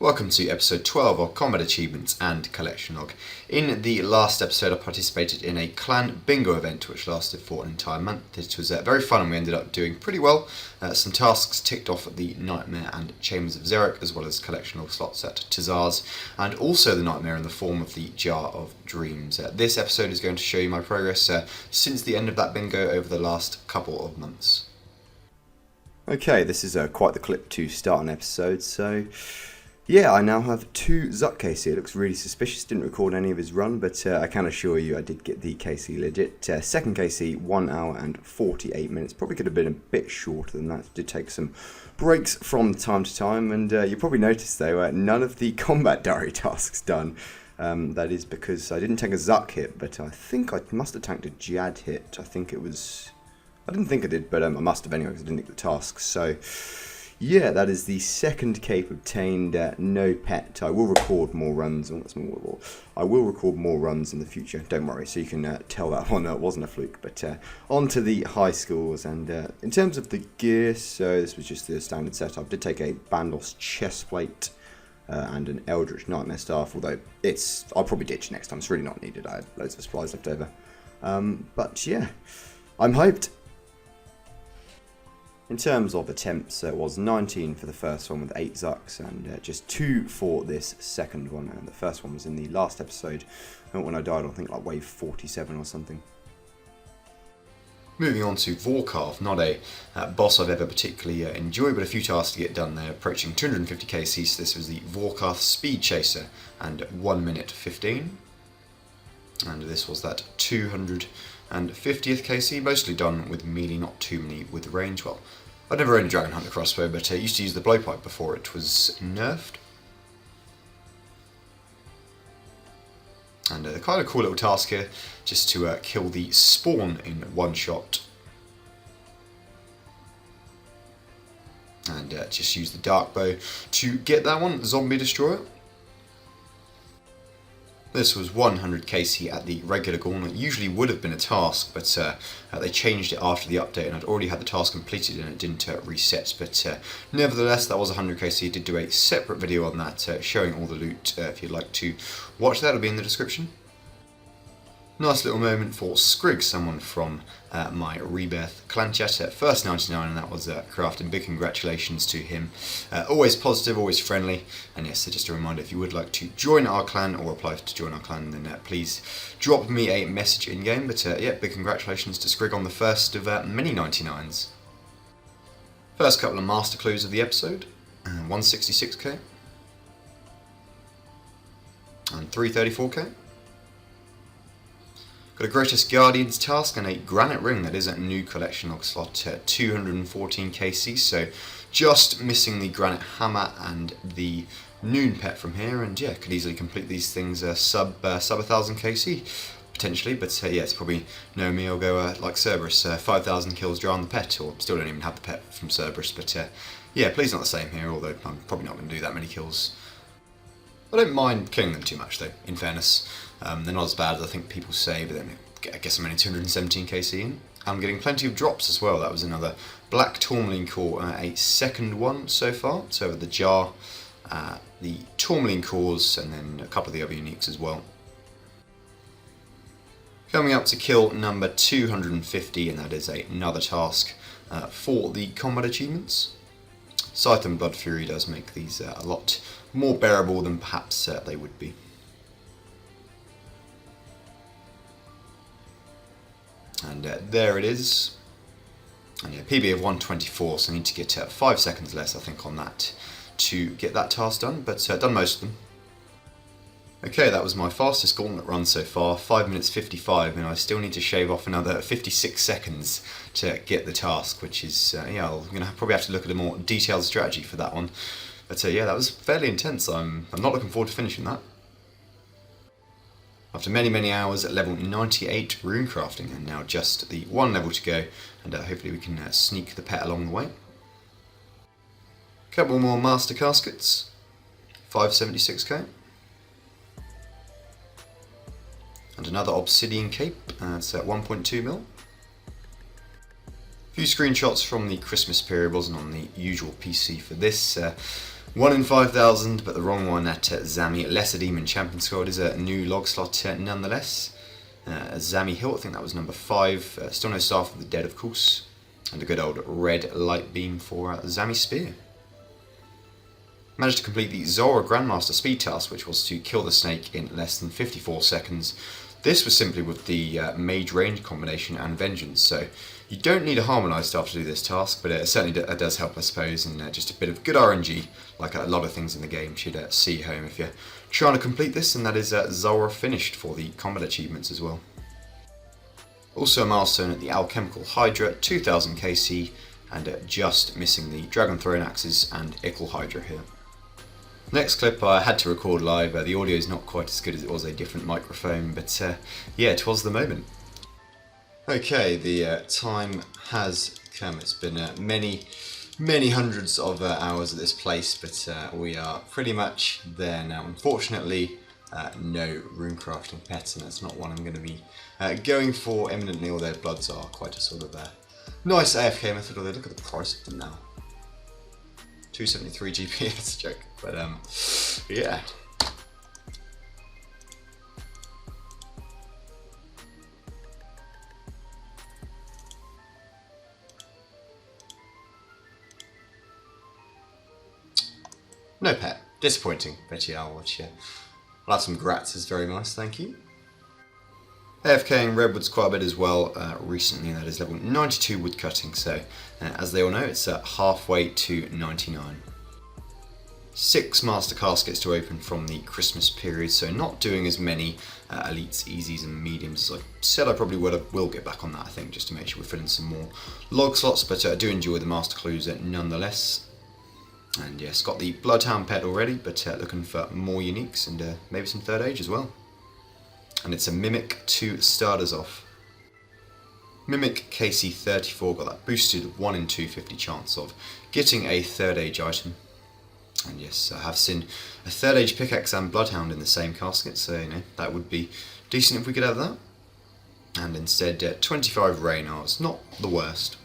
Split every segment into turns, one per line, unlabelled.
Welcome to episode 12 of Combat Achievements and Collection Log. In the last episode I participated in a clan bingo event which lasted for an entire month. It was very fun and we ended up doing pretty well. Some tasks ticked off at the Nightmare and Chambers of Xeric, as well as collection log slots at Tazar's, and also the Nightmare in the form of the Jar of Dreams. This episode is going to show you my progress since the end of that bingo over the last couple of months.
Okay, this is quite the clip to start an episode, so yeah, I now have 2 Zuck KC. It looks really suspicious, didn't record any of his run, but I can assure you I did get the KC legit. Second KC, 1 hour and 48 minutes, probably could have been a bit shorter than that. Did take some breaks from time to time, and you probably noticed though, none of the Combat Diary tasks done. That is because I didn't take a Zuck hit, but I think I must have tanked a Jad hit. I didn't think I did, but I must have anyway because I didn't take the tasks, so yeah, that is the second cape obtained, no pet. I will record more runs. Oh, that's more. I will record more runs in the future, don't worry, so you can tell that one it wasn't a fluke. But on to the high scores, and in terms of the gear, so this was just the standard setup. I did take a Bandos chestplate and an Eldritch Nightmare Staff, although I'll probably ditch next time, it's really not needed. I had loads of supplies left over. But yeah, I'm hyped. In terms of attempts, it was 19 for the first one with 8 Zucks, and just 2 for this second one. And the first one was in the last episode, when I died, I think like wave 47 or something.
Moving on to Vorkath, not a boss I've ever particularly enjoyed, but a few tasks to get done there, approaching 250 KC, so this was the Vorkath Speed Chaser, and 1 minute 15. And this was that 250th KC, mostly done with melee, not too many with range. Well, I'd never owned a Dragon Hunter crossbow, but I used to use the blowpipe before it was nerfed. And kind of cool little task here, just to kill the spawn in one shot. And just use the dark bow to get that one, Zombie Destroyer. This was 100 KC at the regular Gauntlet. Usually would have been a task, but they changed it after the update, and I'd already had the task completed and it didn't reset. But nevertheless, that was 100 KC. I did do a separate video on that, showing all the loot. If you'd like to watch that, it'll be in the description. Nice little moment for Skrig, someone from my Rebirth clan chat, first 99, and that was Crafting. Big congratulations to him. Always positive, always friendly, and yes, so just a reminder, if you would like to join our clan or apply to join our clan, then please drop me a message in game. But yeah, big congratulations to Skrig on the first of many 99s. First couple of master clues of the episode, 166k and 334k. Got a Grotesque Guardian's task and a Granite Ring. That is a new collection log slot, 214 KC, so just missing the Granite Hammer and the Noon pet from here, and yeah, could easily complete these things sub 1000 KC potentially, but yeah, it's probably no me, I'll go like Cerberus, 5000 kills dry on the pet, or still don't even have the pet from Cerberus, but yeah, please not the same here, although I'm probably not going to do that many kills. I don't mind killing them too much though, in fairness. They're not as bad as I think people say, but then I guess I'm only 217 KC in. I'm getting plenty of drops as well. That was another Black Tourmaline Core, a second one so far. So the Jar, the Tourmaline Cores, and then a couple of the other uniques as well. Coming up to kill number 250, and that is another task for the combat achievements. Scythe and Blood Fury does make these a lot more bearable than perhaps they would be. And there it is. And yeah, PB of 124, so I need to get 5 seconds less, I think, on that to get that task done, but done most of them. Okay, that was my fastest Gauntlet run so far, 5 minutes 55, and I still need to shave off another 56 seconds to get the task, which is, yeah, I'm going to probably have to look at a more detailed strategy for that one. But yeah, that was fairly intense. I'm not looking forward to finishing that. After many hours at level 98 rune crafting, and now just the 1 level to go, and hopefully we can sneak the pet along the way. Couple more master caskets, 576k. And another obsidian cape, it's at 1.2 mil. A few screenshots from the Christmas period, wasn't on the usual PC for this. 1 in 5,000, but the wrong one at Zami. Lesser Demon Champion Squad is a new log slot nonetheless. Zami Hill, I think that was number 5. Still no Staff of the Dead, of course. And a good old red light beam for Zami Spear. Managed to complete the Zulrah Grandmaster speed task, which was to kill the snake in less than 54 seconds. This was simply with the Mage range combination and Vengeance, so you don't need a harmonised staff to do this task, but it certainly does help, I suppose, and just a bit of good RNG, like a lot of things in the game, should see home if you're trying to complete this, and that is Zulrah finished for the combat achievements as well. Also a milestone at the Alchemical Hydra, 2000 KC, and just missing the Dragon Throne Axes and Ickle Hydra here. Next clip I had to record live. The audio is not quite as good as it was a different microphone, but yeah, it was the moment. Okay, the time has come. It's been many hundreds of hours at this place, but we are pretty much there now. Unfortunately, no rune crafting pets, and that's not one I'm going to be going for imminently, although bloods are quite a sort of nice AFK method, although look at the price of them now. 273 GP, that's a joke, but yeah. No pet, disappointing, but yeah, I'll watch you. I'll have some grats, is very nice, thank you. AFKing Redwoods quite a bit as well recently, and that is level 92 woodcutting, so as they all know, it's halfway to 99. 6 master caskets to open from the Christmas period, so not doing as many elites, easies and mediums as I said I probably will get back on that, I think, just to make sure we fill in some more log slots, but I do enjoy the master clues nonetheless. And yes, got the Bloodhound pet already, but looking for more uniques and maybe some third age as well. And it's a Mimic to start us off. Mimic KC34 got that boosted 1 in 250 chance of getting a third age item. And yes, I have seen a third age pickaxe and Bloodhound in the same casket, so you know that would be decent if we could have that. And instead 25 Reynars, not the worst.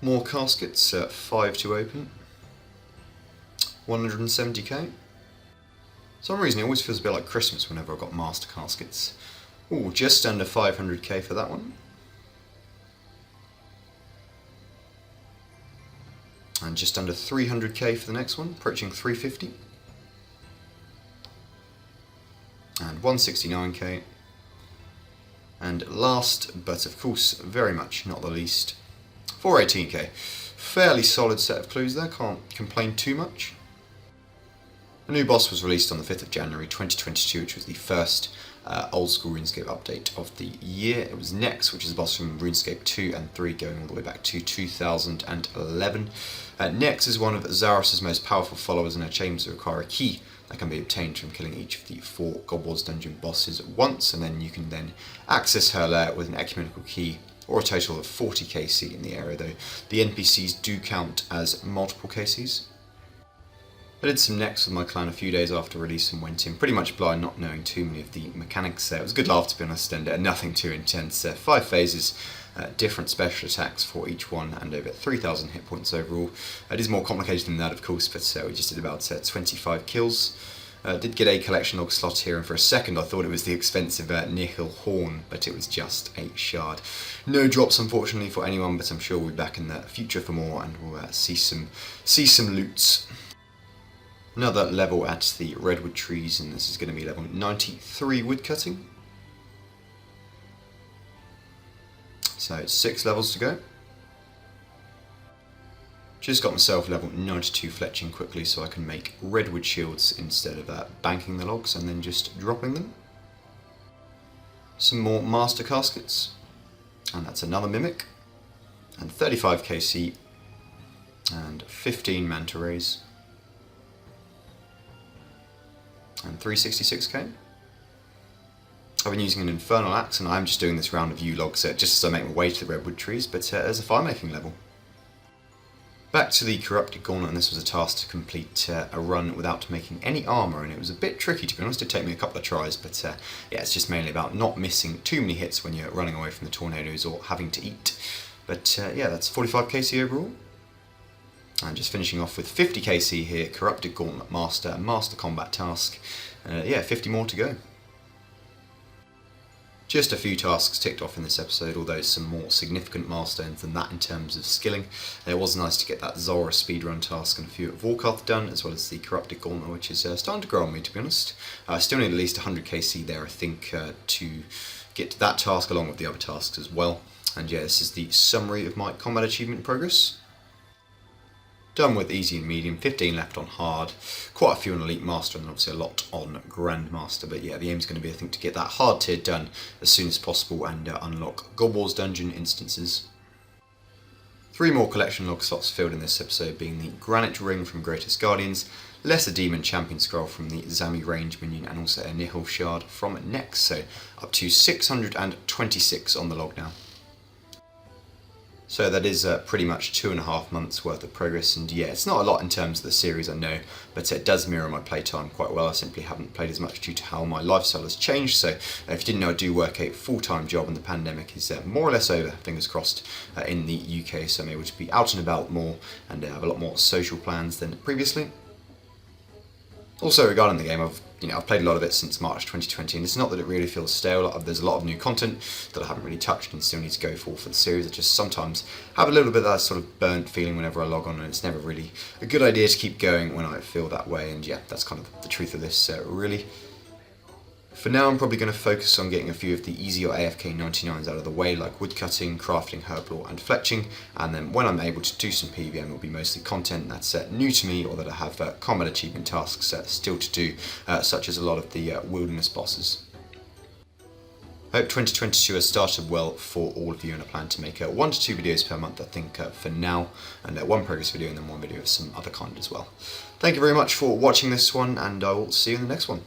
More caskets, 5 to open. 170k. For some reason it always feels a bit like Christmas whenever I've got master caskets. Ooh, just under 500k for that one. And just under 300k for the next one, approaching 350. And 169k. And last, but of course very much not the least, 418k. Fairly solid set of clues there, can't complain too much. A new boss was released on the 5th of January 2022, which was the first Old School RuneScape update of the year. It was Nex, which is a boss from RuneScape 2 and 3 going all the way back to 2011. Nex is one of Zarus' most powerful followers, and her chambers require a key that can be obtained from killing each of the 4 God Wars dungeon bosses once, and then you can then access her lair with an ecumenical key, or a total of 40 KC in the area, though the NPCs do count as multiple KCs. I did some Nex with my clan a few days after release and went in pretty much blind, not knowing too many of the mechanics there. It was a good laugh, to be honest, and nothing too intense. 5 phases, different special attacks for each one, and over 3,000 hit points overall. It is more complicated than that, of course, but we just did about 25 kills. Did get a collection log slot here, and for a second I thought it was the expensive Nihil Horn, but it was just a shard. No drops, unfortunately, for anyone, but I'm sure we'll be back in the future for more, and we'll see some loots. Another level at the redwood trees, and this is going to be level 93 woodcutting. So it's 6 levels to go. Just got myself level 92 fletching quickly so I can make redwood shields instead of banking the logs and then just dropping them. Some more master caskets, and that's another mimic, and 35 KC, and 15 manta rays. And 366k. I've been using an infernal axe, and I'm just doing this round of yew logs just as I make my way to the redwood trees, but as a fire making level. Back to the corrupted Gauntlet, and this was a task to complete a run without making any armour, and it was a bit tricky, to be honest. It did take me a couple of tries, but yeah, it's just mainly about not missing too many hits when you're running away from the tornadoes or having to eat. But yeah, that's 45 KC overall. And just finishing off with 50 KC here, Corrupted Gauntlet Master and Master Combat Task. Yeah, 50 more to go. Just a few tasks ticked off in this episode, although some more significant milestones than that in terms of skilling. It was nice to get that Zulrah speedrun task and a few at Vorkath done, as well as the Corrupted Gauntlet, which is starting to grow on me, to be honest. I still need at least 100 KC there, I think, to get to that task along with the other tasks as well. And yeah, this is the summary of my combat achievement progress. Done with easy and medium, 15 left on hard, quite a few on Elite Master and obviously a lot on Grandmaster, but yeah, the aim's going to be, I think, to get that hard tier done as soon as possible and unlock God Wars dungeon instances. 3 more collection log slots filled in this episode, being the Granite Ring from Greatest Guardians, Lesser Demon Champion Scroll from the Zami Range Minion, and also a Nihil Shard from Nex, so up to 626 on the log now. So that is pretty much 2.5 months worth of progress, and yeah, it's not a lot in terms of the series, I know, but it does mirror my playtime quite well. I simply haven't played as much due to how my lifestyle has changed, so if you didn't know, I do work a full-time job and the pandemic is more or less over, fingers crossed, in the UK, so I'm able to be out and about more and have a lot more social plans than previously. Also, regarding the game, I've played a lot of it since March 2020, and it's not that it really feels stale. There's a lot of new content that I haven't really touched and still need to go for the series. I just sometimes have a little bit of that sort of burnt feeling whenever I log on, and it's never really a good idea to keep going when I feel that way, and yeah, that's kind of the truth of this, really. For now, I'm probably going to focus on getting a few of the easier AFK 99s out of the way, like woodcutting, crafting, herblore, and fletching, and then when I'm able to do some PvM, it will be mostly content that's new to me, or that I have combat achievement tasks still to do, such as a lot of the wilderness bosses. I hope 2022 has started well for all of you, and I plan to make 1 to 2 videos per month, I think, for now, and 1 progress video and then 1 video of some other kind as well. Thank you very much for watching this one, and I will see you in the next one.